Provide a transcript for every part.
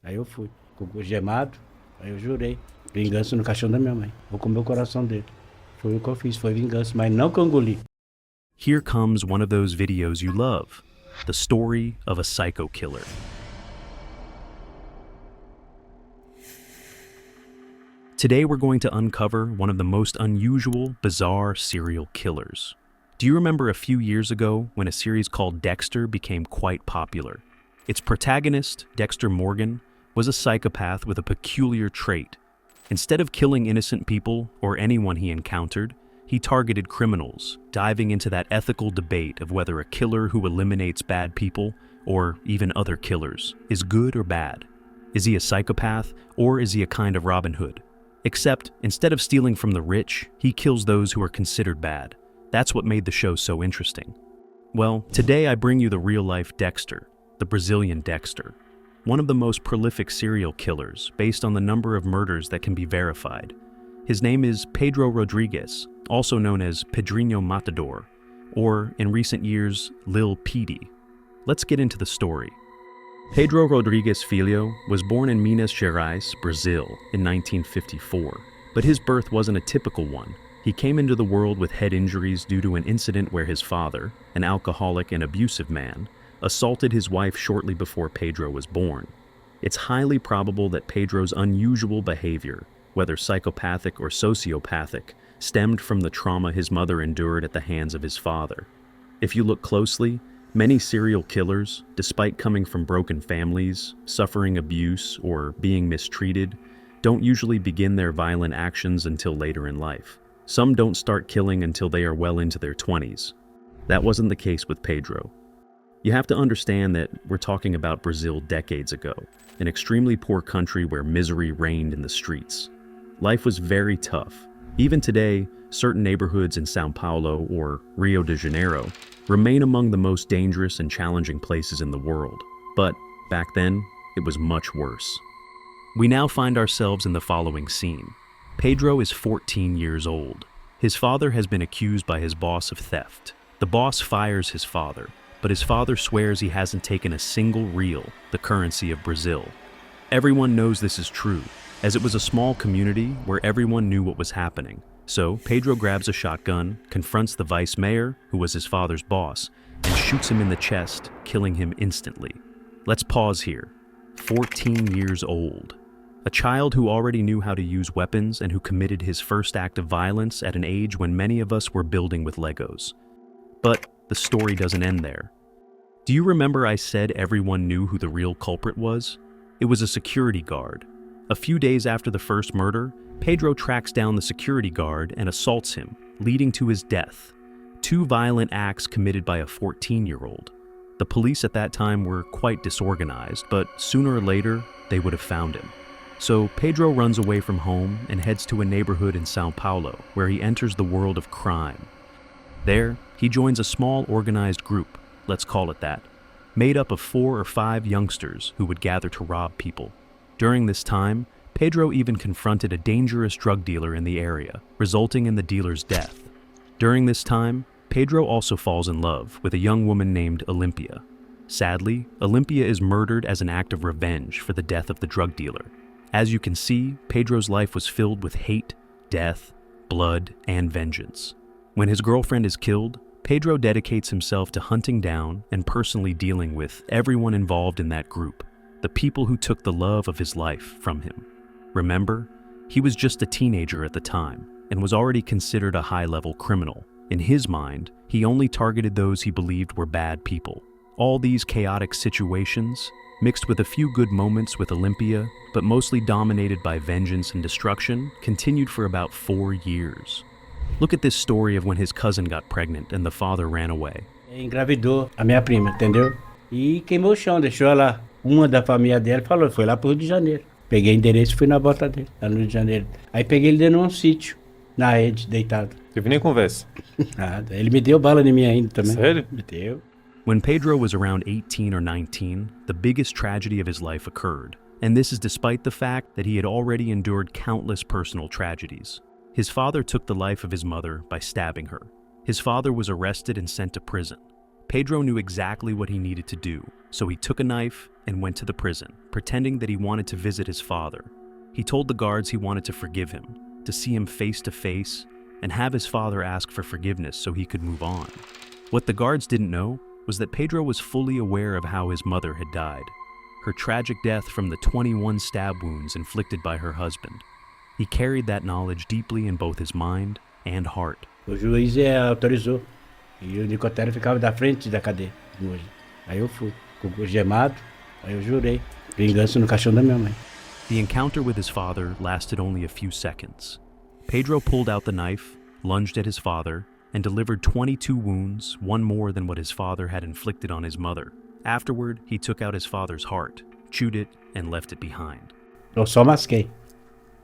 Aí eu fui, com o gemado, aí eu jurei. Vingança no caixão da minha mãe. Vou comer o coração dele. Foi o que eu fiz, foi vingança, mas não que eu engoli. Here comes one of those videos you love, the story of a psycho killer. Today we're going to uncover one of the most unusual, bizarre serial killers. Do you remember a few years ago when a series called Dexter became quite popular? Its protagonist, Dexter Morgan, was a psychopath with a peculiar trait. Instead of killing innocent people or anyone he encountered, he targeted criminals, diving into that ethical debate of whether a killer who eliminates bad people, or even other killers, is good or bad. Is he a psychopath, or is he a kind of Robin Hood? Except, instead of stealing from the rich, he kills those who are considered bad. That's what made the show so interesting. Well, today I bring you the real-life Dexter, the Brazilian Dexter, one of the most prolific serial killers based on the number of murders that can be verified. His name is Pedro Rodrigues, also known as Pedrinho Matador, or in recent years, Lil Petey. Let's get into the story. Pedro Rodrigues Filho was born in Minas Gerais, Brazil, in 1954, but his birth wasn't a typical one. He came into the world with head injuries due to an incident where his father, an alcoholic and abusive man, assaulted his wife shortly before Pedro was born. It's highly probable that Pedro's unusual behavior, whether psychopathic or sociopathic, stemmed from the trauma his mother endured at the hands of his father. If you look closely, many serial killers, despite coming from broken families, suffering abuse, or being mistreated, don't usually begin their violent actions until later in life. Some don't start killing until they are well into their 20s. That wasn't the case with Pedro. You have to understand that we're talking about Brazil decades ago, an extremely poor country where misery reigned in the streets. Life was very tough. Even today, certain neighborhoods in São Paulo or Rio de Janeiro remain among the most dangerous and challenging places in the world. But back then, it was much worse. We now find ourselves in the following scene. Pedro is 14 years old. His father has been accused by his boss of theft. The boss fires his father, but his father swears he hasn't taken a single real, the currency of Brazil. Everyone knows this is true, as it was a small community where everyone knew what was happening. So Pedro grabs a shotgun, confronts the vice mayor, who was his father's boss, and shoots him in the chest, killing him instantly. Let's pause here. 14 years old. A child who already knew how to use weapons and who committed his first act of violence at an age when many of us were building with Legos. But the story doesn't end there. Do you remember I said everyone knew who the real culprit was? It was a security guard. A few days after the first murder, Pedro tracks down the security guard and assaults him, leading to his death. Two violent acts committed by a 14-year-old. The police at that time were quite disorganized, but sooner or later, they would have found him. So Pedro runs away from home and heads to a neighborhood in São Paulo, where he enters the world of crime. There, he joins a small organized group, let's call it that, made up of 4 or 5 youngsters who would gather to rob people. During this time, Pedro even confronted a dangerous drug dealer in the area, resulting in the dealer's death. During this time, Pedro also falls in love with a young woman named Olympia. Sadly, Olympia is murdered as an act of revenge for the death of the drug dealer. As you can see, Pedro's life was filled with hate, death, blood, and vengeance. When his girlfriend is killed, Pedro dedicates himself to hunting down and personally dealing with everyone involved in that group, the people who took the love of his life from him. Remember, he was just a teenager at the time and was already considered a high-level criminal. In his mind, he only targeted those he believed were bad people. All these chaotic situations, mixed with a few good moments with Olympia, but mostly dominated by vengeance and destruction, continued for about 4 years. Look at this story of when his cousin got pregnant and the father ran away. Engravidou a minha prima, entendeu? E queimou o chão, deixou ela, uma da família dela, falou, foi lá pro Rio de Janeiro. Peguei endereço e fui na bota dele, lá no Rio de Janeiro. Aí peguei ele dentro de um sítio, na rede, deitado. Teve nem conversa. Nada. Ele me deu bala em mim ainda também. Sério? Me deu. When Pedro was around 18 or 19, the biggest tragedy of his life occurred. And this is despite the fact that he had already endured countless personal tragedies. His father took the life of his mother by stabbing her. His father was arrested and sent to prison. Pedro knew exactly what he needed to do, so he took a knife and went to the prison, pretending that he wanted to visit his father. He told the guards he wanted to forgive him, to see him face to face, and have his father ask for forgiveness so he could move on. What the guards didn't know was that Pedro was fully aware of how his mother had died, her tragic death from the 21 stab wounds inflicted by her husband. He carried that knowledge deeply in both his mind and heart. O juiz autorizou. E o necrotério ficava da frente da cadeia. Aí eu fui, com o gemado, aí eu jurei. Vingança no caixão da minha mãe. The encounter with his father lasted only a few seconds. Pedro pulled out the knife, lunged at his father, and delivered 22 wounds, one more than what his father had inflicted on his mother. Afterward, he took out his father's heart, chewed it, and left it behind. Eu só masquei.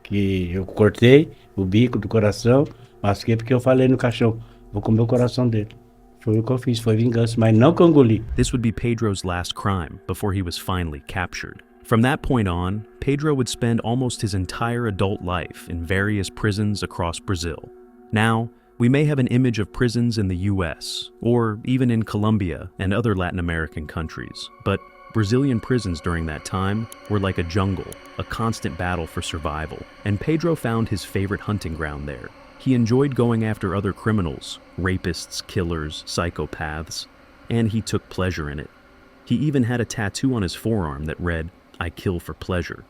Que eu cortei o bico do coração, masquei porque eu falei no caixão, vou comer o coração dele. Foi o que eu fiz, foi vingança, mas não que eu engoli. This would be Pedro's last crime before he was finally captured. From that point on, Pedro would spend almost his entire adult life in various prisons across Brazil. Now, we may have an image of prisons in the US, or even in Colombia and other Latin American countries, but Brazilian prisons during that time were like a jungle, a constant battle for survival, and Pedro found his favorite hunting ground there. He enjoyed going after other criminals, rapists, killers, psychopaths, and he took pleasure in it. He even had a tattoo on his forearm that read, "I kill for pleasure."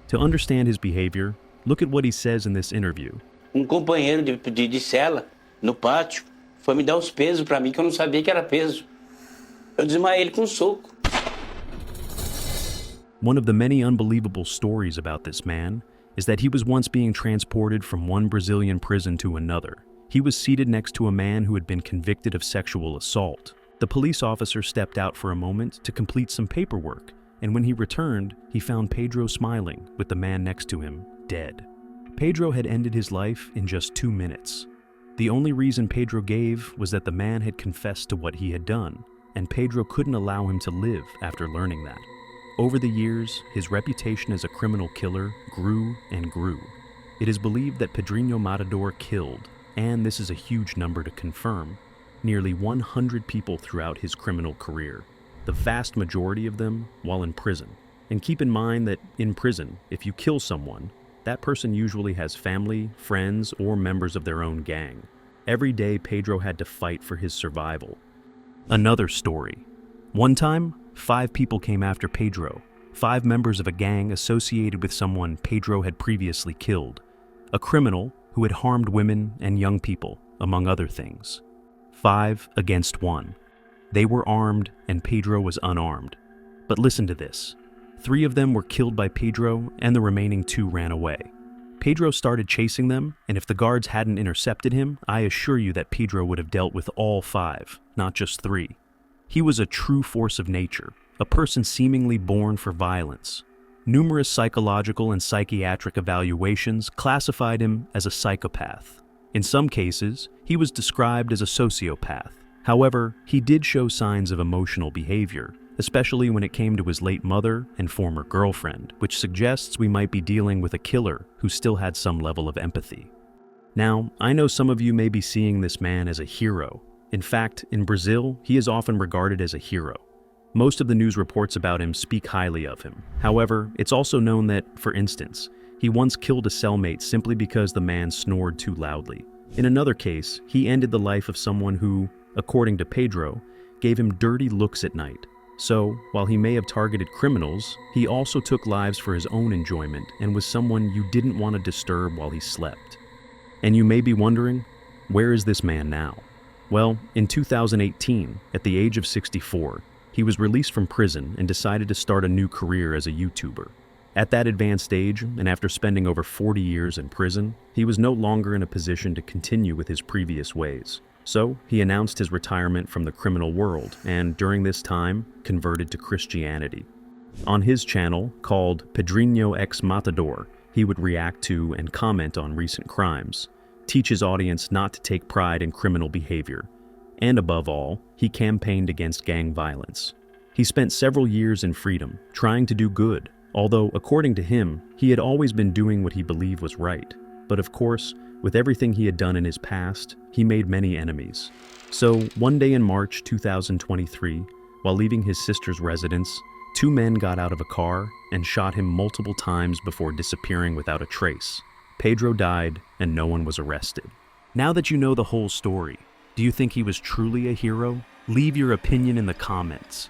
To understand his behavior, look at what he says in this interview. Companheiro de cela, no pátio, foi me dar os pesos pra mim que eu não sabia que era peso. Eu desmaiei ele com soco. One of the many unbelievable stories about this man is that he was once being transported from one Brazilian prison to another. He was seated next to a man who had been convicted of sexual assault. The police officer stepped out for a moment to complete some paperwork, and when he returned, he found Pedro smiling with the man next to him, dead. Pedro had ended his life in just 2 minutes. The only reason Pedro gave was that the man had confessed to what he had done, and Pedro couldn't allow him to live after learning that. Over the years, his reputation as a criminal killer grew and grew. It is believed that Pedrinho Matador killed, and this is a huge number to confirm, nearly 100 people throughout his criminal career, the vast majority of them while in prison. And keep in mind that in prison, if you kill someone, that person usually has family, friends, or members of their own gang. Every day, Pedro had to fight for his survival. Another story. One time, 5 people came after Pedro, 5 members of a gang associated with someone Pedro had previously killed, a criminal who had harmed women and young people, among other things. 5 against 1. They were armed and Pedro was unarmed. But listen to this. 3 of them were killed by Pedro and the remaining 2 ran away. Pedro started chasing them, and if the guards hadn't intercepted him, I assure you that Pedro would have dealt with all 5, not just 3. He was a true force of nature, a person seemingly born for violence. Numerous psychological and psychiatric evaluations classified him as a psychopath. In some cases, he was described as a sociopath. However, he did show signs of emotional behavior, especially when it came to his late mother and former girlfriend, which suggests we might be dealing with a killer who still had some level of empathy. Now, I know some of you may be seeing this man as a hero. In fact, in Brazil, he is often regarded as a hero. Most of the news reports about him speak highly of him. However, it's also known that, for instance, he once killed a cellmate simply because the man snored too loudly. In another case, he ended the life of someone who, according to Pedro, gave him dirty looks at night. So, while he may have targeted criminals, he also took lives for his own enjoyment and was someone you didn't want to disturb while he slept. And you may be wondering, where is this man now? Well, in 2018, at the age of 64, he was released from prison and decided to start a new career as a YouTuber. At that advanced age, and after spending over 40 years in prison, he was no longer in a position to continue with his previous ways. So, he announced his retirement from the criminal world and, during this time, converted to Christianity. On his channel, called Pedrinho X Matador, he would react to and comment on recent crimes, teach his audience not to take pride in criminal behavior, and above all, he campaigned against gang violence. He spent several years in freedom, trying to do good, although, according to him, he had always been doing what he believed was right. But of course, with everything he had done in his past, he made many enemies. So, one day in March 2023, While leaving his sister's residence, 2 men got out of a car and shot him multiple times before disappearing without a trace. Pedro died, and no one was arrested. Now that you know the whole story, do you think he was truly a hero? Leave your opinion in the comments.